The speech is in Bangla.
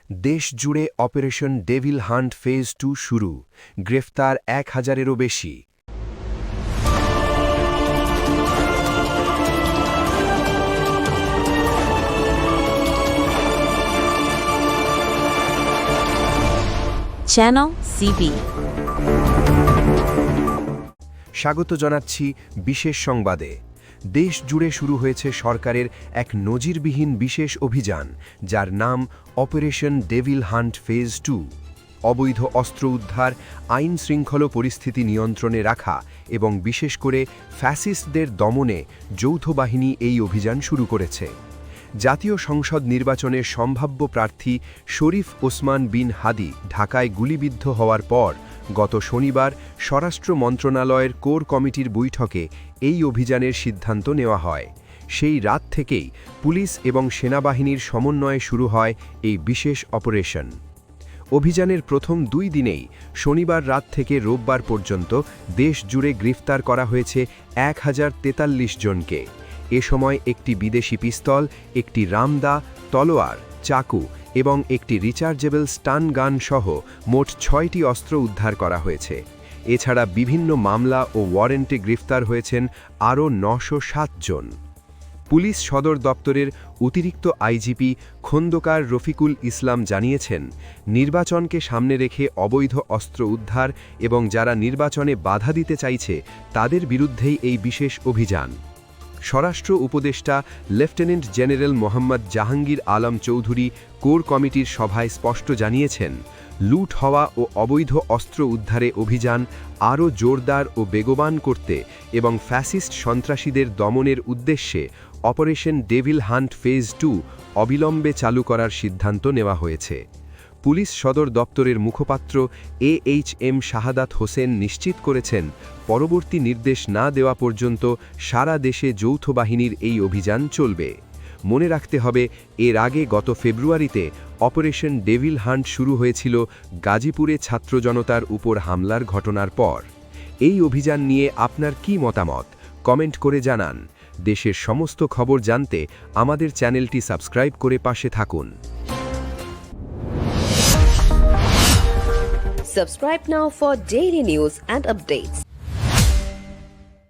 দেশ জুড়ে অপারেশন ডেভিল হান্ট ফেজ 2 শুরু, গ্রেফতার ১,০০০-এরও বেশি। চ্যানেল সিবি স্বাগত জানাচ্ছি বিশেষ সংবাদে। দেশ জুড়ে শুরু হয়েছে সরকারের এক নজিরবিহীন বিশেষ অভিযান, যার নাম অপারেশন ডেভিল হান্ট ফেজ 2। অবৈধ অস্ত্র উদ্ধার, আইন শৃঙ্খল পরিস্থিতি নিয়ন্ত্রণে রাখা এবং বিশেষ করে ফ্যাসিস্টদের দমনে যৌথ বাহিনী এই অভিযান শুরু করেছে। জাতীয় সংসদ নির্বাচনের সম্ভাব্য প্রার্থী শরীফ ওসমান বিন হাদি ঢাকায় গুলিবিদ্ধ হওয়ার পর গত শনিবার স্বরাষ্ট্র মন্ত্রণালয়ের কোর কমিটির বৈঠকে এই অভিযানের সিদ্ধান্ত নেওয়া হয়। সেই রাত থেকেই পুলিশ এবং সেনাবাহিনীর সমন্বয়ে শুরু হয় এই বিশেষ অপারেশন। অভিযানের প্রথম 2 দিনেই শনিবার রাত থেকে রোববার পর্যন্ত দেশ জুড়ে গ্রেফতার করা হয়েছে ১,০৪৩ জনকে। এ সময় একটি বিদেশি পিস্তল, একটি রামদা, তলোয়ার, চাকু এবং একটি রিচার্জেবল স্টান গান সহ মোট 6টি অস্ত্র উদ্ধার করা হয়েছে। এছাড়া বিভিন্ন মামলা ও ওয়ারেন্টে গ্রেফতার হয়েছেন আরও ৯০৭ জন। পুলিশ সদর দপ্তরের অতিরিক্ত আইজিপি খোন্দকার রফিকুল ইসলাম জানিয়েছেন, নির্বাচনকে সামনে রেখে অবৈধ অস্ত্র উদ্ধার এবং যারা নির্বাচনে বাধা দিতে চাইছে তাদের বিরুদ্ধেই এই বিশেষ অভিযান। স্বরাষ্ট্র উপদেষ্টা lieutenant general Mohammad Jahangir Alam Chowdhury core কমিটির সভায় স্পষ্ট জানিয়েছেন, লুট হওয়া ও অবৈধ অস্ত্র উদ্ধারে অভিযান আরও জোরদার ও বেগবান করতে এবং ফ্যাসিস্ট সন্ত্রাসীদের দমনের উদ্দেশ্যে অপারেশন ডেভিল হান্ট ফেজ 2 অবিলম্বে চালু করার সিদ্ধান্ত নেওয়া হয়েছে। পুলিশ সদর দপ্তরের মুখপাত্র AHM শাহাদাত হোসেন নিশ্চিত করেছেন, পরবর্তী নির্দেশ না দেওয়া পর্যন্ত সারা দেশে যৌথ বাহিনীর এই অভিযান চলবে। মনে রাখতে হবে, এর আগে গত ফেব্রুয়ারিতে অপারেশন ডেভিল হান্ট শুরু হয়েছিল গাজীপুরে ছাত্র জনতার উপর হামলার ঘটনার পর। এই অভিযান নিয়ে আপনার কী মতামত কমেন্ট করে জানান। দেশের সমস্ত খবর জানতে আমাদের চ্যানেলটি সাবস্ক্রাইব করে পাশে থাকুন। Subscribe now for daily news and updates.